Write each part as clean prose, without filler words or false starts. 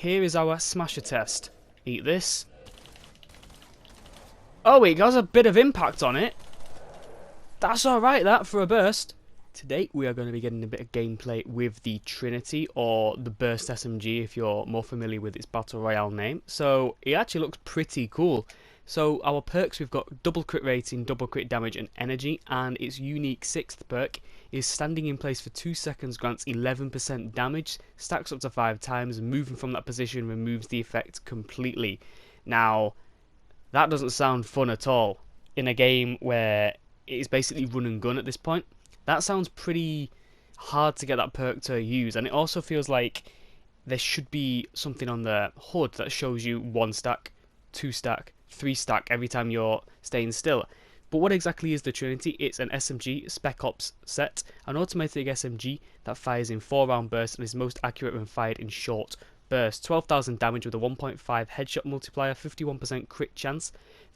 here is our smasher test. Eat this. Oh, it has a bit of impact on it. That's alright, that, for a burst. Today, we are going to be getting a bit of gameplay with the Trinity, or the BUSRT SMG, if you're more familiar with its Battle Royale name. So, it actually looks pretty cool. So, our perks, we've got double crit rating, double crit damage, and energy, and its unique 6th perk is standing in place for 2 seconds, grants 11% damage, stacks up to 5 times, moving from that position removes the effect completely. Now, that doesn't sound fun at all in a game where it is basically run and gun at this point. That sounds pretty hard to get that perk to use, and it also feels like there should be something on the HUD that shows you 1 stack, 2 stack, 3 stack every time you're staying still. But what exactly is the Trinity? It's an SMG Spec Ops set, an automatic SMG that fires in 4-round bursts and is most accurate when fired in short bursts. 12,000 damage with a 1.5 headshot multiplier, 51% crit chance,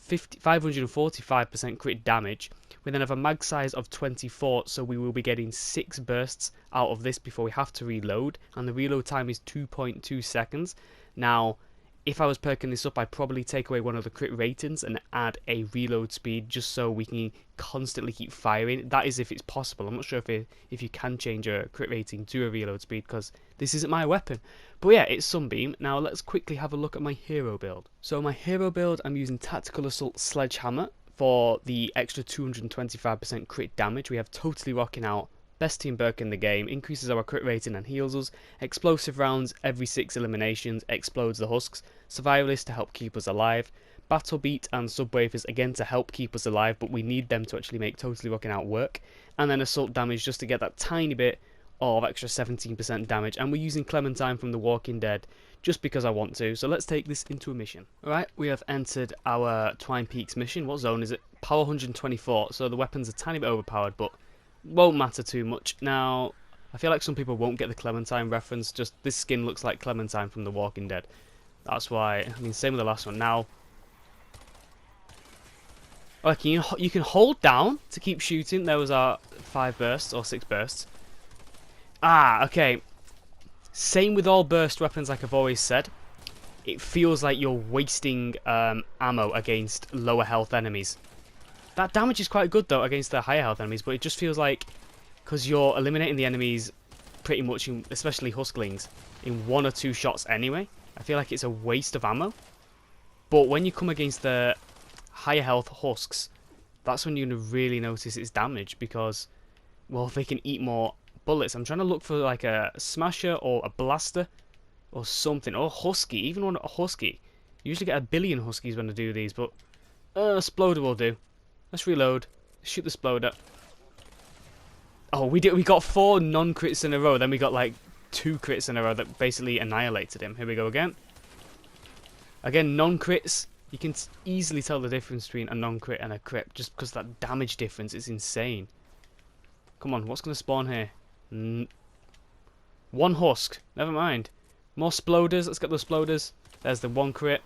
545% crit damage. We then have a mag size of 24, so we will be getting 6 bursts out of this before we have to reload, and the reload time is 2.2 seconds. Now, if I was perking this up, I'd probably take away one of the crit ratings and add a reload speed just so we can constantly keep firing. That is if it's possible. I'm not sure if you can change a crit rating to a reload speed because this isn't my weapon. But yeah, it's Sunbeam. Now let's quickly have a look at my hero build. So my hero build, I'm using Tactical Assault Sledgehammer for the extra 225% crit damage. We have Totally Rocking Out, best team perk in the game, increases our crit rating and heals us, explosive rounds every 6 eliminations, explodes the husks, survivalist to help keep us alive, battle beat and subwafers again to help keep us alive, but we need them to actually make Totally Rocking Out work, and then assault damage just to get that tiny bit of extra 17% damage, and we're using Clementine from The Walking Dead just because I want to. So let's take this into a mission. Alright, we have entered our Twine Peaks mission. What zone is it? Power 124, so the weapon's a tiny bit overpowered, but won't matter too much. Now, I feel like some people won't get the Clementine reference, just this skin looks like Clementine from The Walking Dead. That's why, I mean, same with the last one. Now, okay, you can hold down to keep shooting. There was our 5 bursts, or 6 bursts. Ah, okay. Same with all burst weapons, like I've always said. It feels like you're wasting ammo against lower health enemies. That damage is quite good though against the higher health enemies, but it just feels like, because you're eliminating the enemies pretty much, especially Husklings, in 1 or 2 shots anyway, I feel like it's a waste of ammo. But when you come against the higher health Husks, that's when you're going to really notice its damage, because, well, they can eat more bullets. I'm trying to look for like a Smasher or a Blaster or something, or Husky, even one a Husky. You usually get a billion Huskies when I do these, but Sploder will do. Let's reload. Shoot the Sploder. Oh, we got 4 non-crits in a row. Then we got like 2 crits in a row that basically annihilated him. Here we go again. Again, non-crits. You can easily tell the difference between a non-crit and a crit just because that damage difference is insane. Come on, what's going to spawn here? 1 husk. Never mind. More Sploders. Let's get those Sploders. There's the 1 crit.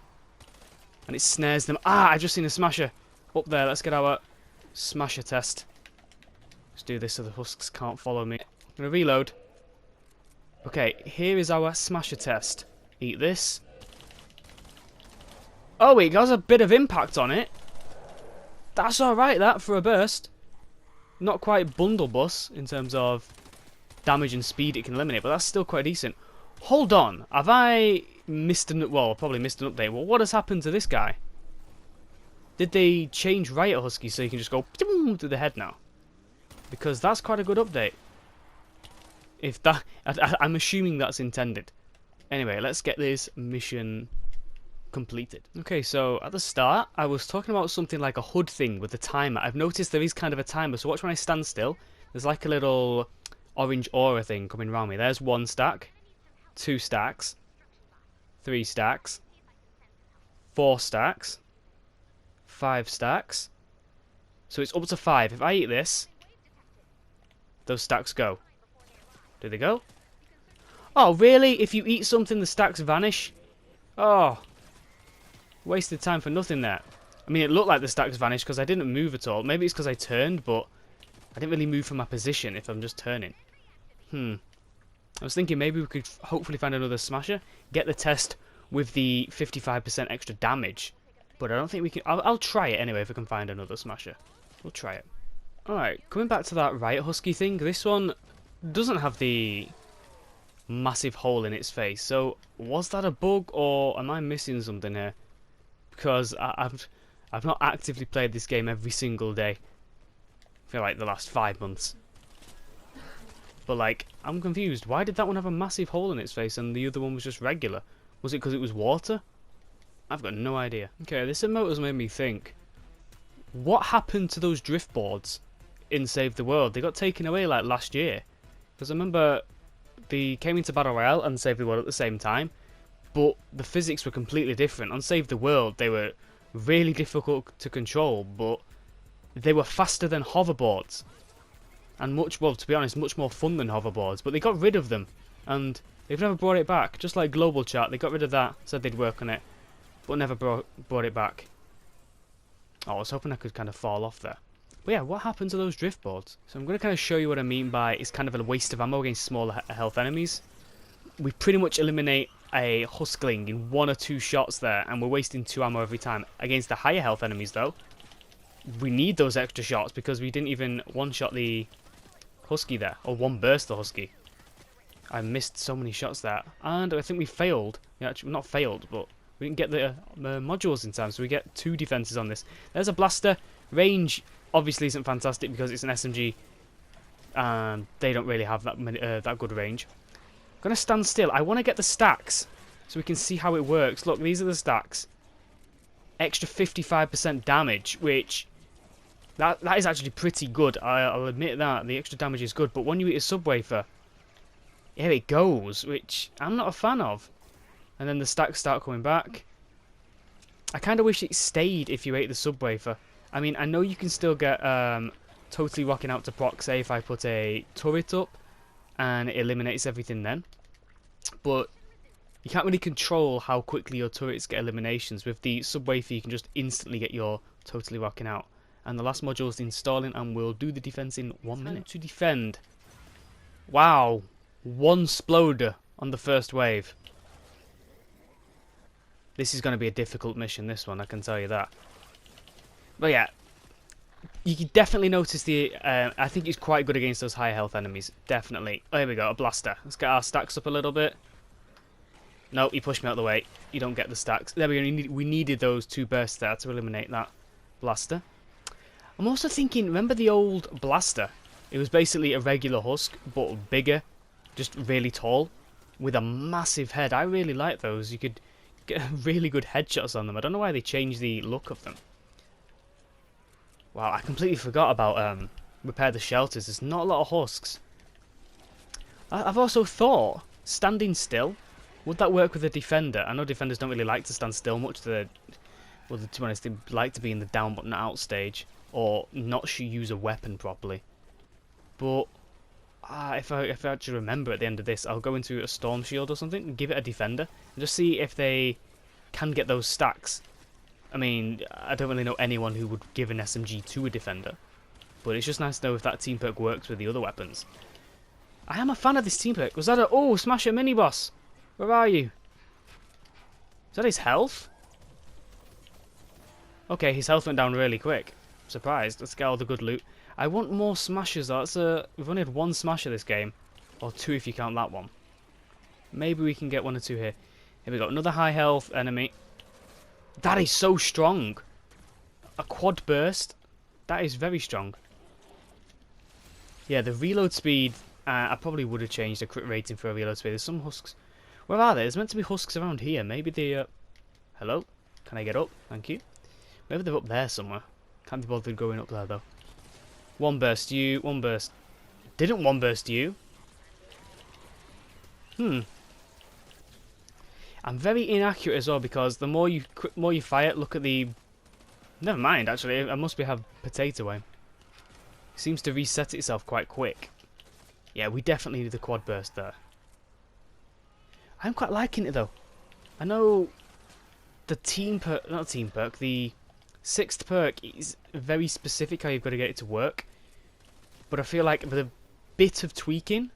And it snares them. Ah, I've just seen a Smasher. Up there, let's get our Smasher test. Let's do this so the husks can't follow me. I'm going to reload. Okay, here is our Smasher test. Eat this. Oh, it has a bit of impact on it. That's alright, that, for a burst. Not quite bundle bus in terms of damage and speed it can eliminate, but that's still quite decent. Hold on, have I missed an... well, probably missed an update. Well, what has happened to this guy? Did they change Riot Husky so you can just go to the head now? Because that's quite a good update. If that, I'm assuming that's intended. Anyway, let's get this mission completed. Okay, so at the start, I was talking about something like a HUD thing with the timer. I've noticed there is kind of a timer, so watch when I stand still. There's like a little orange aura thing coming around me. There's 1 stack, 2 stacks, 3 stacks, 4 stacks, 5 stacks. So it's up to 5. If I eat this, those stacks go. Do they go? Oh, really? If you eat something, the stacks vanish? Oh. Wasted time for nothing there. I mean, it looked like the stacks vanished because I didn't move at all. Maybe it's because I turned, but I didn't really move from my position if I'm just turning. I was thinking maybe we could hopefully find another smasher, get the test with the 55% extra damage. But I don't think we can. I'll try it anyway if I can find another smasher. We'll try it. Alright, coming back to that Riot Husky thing, this one doesn't have the massive hole in its face. So, was that a bug or am I missing something here? Because I've not actively played this game every single day for like the last 5 months. But like, I'm confused. Why did that one have a massive hole in its face and the other one was just regular? Was it because it was water? I've got no idea. Okay, this emote has made me think. What happened to those drift boards in Save the World? They got taken away like last year. Because I remember they came into Battle Royale and Save the World at the same time. But the physics were completely different. On Save the World, they were really difficult to control, but they were faster than hoverboards. And much, well, to be honest, much more fun than hoverboards. But they got rid of them, and they've never brought it back. Just like Global Chat, they got rid of that, said they'd work on it, but never brought it back. Oh, I was hoping I could kind of fall off there. But yeah, what happened to those drift boards? So I'm going to kind of show you what I mean by it's kind of a waste of ammo against smaller health enemies. We pretty much eliminate a Huskling in 1 or 2 shots there, and we're wasting 2 ammo every time. Against the higher health enemies, though, we need those extra shots because we didn't even one-shot the Husky there, or one burst the Husky. I missed so many shots there, and I think we failed. Yeah, actually, not failed, but we didn't get the modules in time, so we get 2 defenses on this. There's a blaster. Range obviously isn't fantastic because it's an SMG, and they don't really have that good range. I'm gonna stand still. I want to get the stacks so we can see how it works. Look, these are the stacks. Extra 55% damage, which that is actually pretty good. I'll admit that the extra damage is good. But when you eat a subwoofer, here it goes, which I'm not a fan of. And then the stacks start coming back. I kind of wish it stayed if you ate the subwoofer. I mean, I know you can still get totally rocking out to proc, say if I put a turret up and it eliminates everything then. But you can't really control how quickly your turrets get eliminations. With the subwoofer, you can just instantly get your totally rocking out. And the last module is installing, and we'll do the defense in 1 minute. To defend. Wow. 1 sploder on the first wave. This is going to be a difficult mission, this one, I can tell you that. But yeah, you can definitely notice the... I think it's quite good against those high health enemies. Definitely. Oh, here we go, a blaster. Let's get our stacks up a little bit. No, you pushed me out of the way. You don't get the stacks. There we go. We needed those 2 bursts there to eliminate that blaster. I'm also thinking, remember the old blaster? It was basically a regular husk, but bigger. Just really tall. With a massive head. I really like those. You could get really good headshots on them. I don't know why they changed the look of them. Wow, I completely forgot about repair the shelters. There's not a lot of husks. I've also thought, standing still, would that work with a defender? I know defenders don't really like to stand still much. Well, to be honest, they like to be in the down but not out stage, or not use a weapon properly. But if I actually remember at the end of this, I'll go into a storm shield or something and give it a defender and just see if they can get those stacks. I mean, I don't really know anyone who would give an SMG to a defender, but it's just nice to know if that team perk works with the other weapons. I am a fan of this team perk. Was that a... Oh, Smasher mini boss. Where are you? Is that his health? Okay, his health went down really quick. Surprised. Let's get all the good loot. I want more smashers though. We've only had 1 smasher this game. Or 2 if you count that one. Maybe we can get 1 or 2 here. Here we go. Another high health enemy. That is so strong. A quad burst. That is very strong. Yeah, the reload speed. I probably would have changed the crit rating for a reload speed. There's some husks. Where are they? There's meant to be husks around here. Maybe they... Hello? Can I get up? Thank you. Maybe they're up there somewhere. Can't be bothered going up there though. 1 burst you. 1 burst. Didn't 1 burst you. I'm very inaccurate as well because the more you fire, look at the... Never mind, actually. I must have potato aim. It seems to reset itself quite quick. Yeah, we definitely need the quad burst there. I'm quite liking it though. I know the team perk, not team perk, the 6th perk is very specific how you've got to get it to work. But I feel like with a bit of tweaking,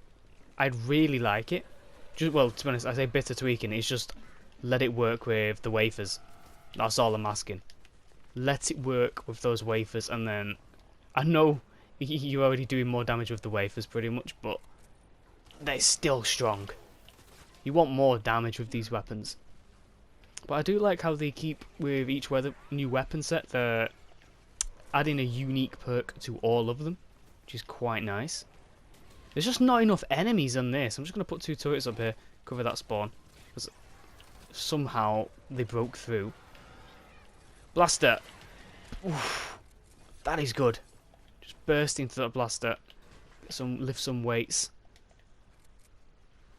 I'd really like it. Just, well, to be honest, I say bit of tweaking. It's just let it work with the wafers. That's all I'm asking. Let it work with those wafers, and then I know you're already doing more damage with the wafers pretty much, but they're still strong. You want more damage with these weapons. But I do like how they keep, with each new weapon set, they're adding a unique perk to all of them, which is quite nice. There's just not enough enemies on this. I'm just going to put 2 turrets up here, cover that spawn, because somehow they broke through. Blaster! Oof, that is good. Just burst into that blaster. Lift some weights.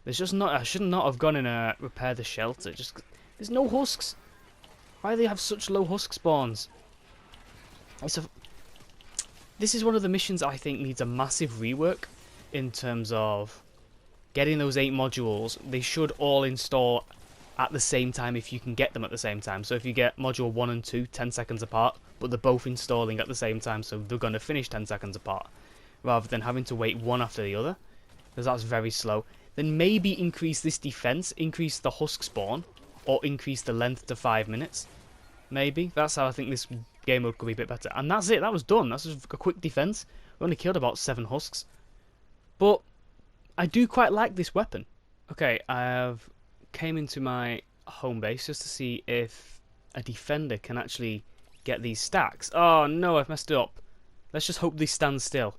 There's just not. I should not have gone and repair the shelter. Just there's no husks. Why do they have such low husk spawns? This is one of the missions I think needs a massive rework in terms of getting those 8 modules. They should all install at the same time if you can get them at the same time. So if you get module 1 and 2 10 seconds apart, but they're both installing at the same time, so they're going to finish 10 seconds apart, rather than having to wait one after the other, because that's very slow. Then maybe increase this defense, increase the husk spawn, or increase the length to 5 minutes. Maybe. That's how I think this game mode could be a bit better. And that's it, that was done. That's just a quick defense. We only killed about 7 husks. But I do quite like this weapon. Okay, I've came into my home base just to see if a defender can actually get these stacks. Oh no, I've messed it up. Let's just hope they stand still.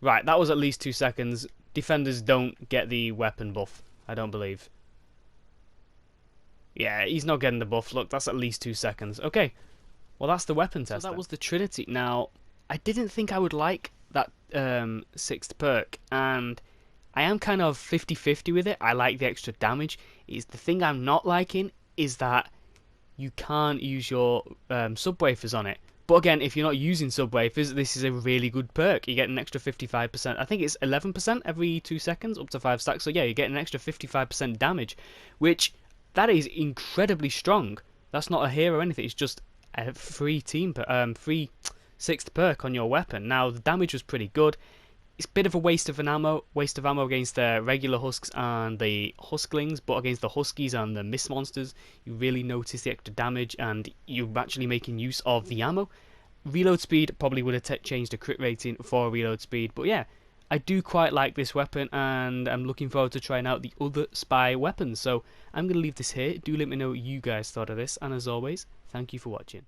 Right, that was at least 2 seconds. Defenders don't get the weapon buff, I don't believe. Yeah, he's not getting the buff. Look, that's at least 2 seconds. Okay, well that's the weapon test. So that was the Trinity. Now, I didn't think I would like that 6th perk, and I am kind of 50-50 with it. I like the extra damage. The thing I'm not liking is that you can't use your sub-wafers on it. But again, if you're not using sub-wafers, this is a really good perk. You get an extra 55%. I think it's 11% every 2 seconds, up to 5 stacks. So yeah, you get an extra 55% damage, which that is incredibly strong. That's not a hero or anything. It's just a free 6th perk on your weapon. Now the damage was pretty good. It's a bit of a waste of ammo against the regular husks and the husklings, but against the huskies and the mist monsters, you really notice the extra damage, and you're actually making use of the ammo. Reload speed probably would have changed the crit rating for reload speed, but yeah, I do quite like this weapon, and I'm looking forward to trying out the other spy weapons. So I'm going to leave this here. Do let me know what you guys thought of this, and as always, thank you for watching.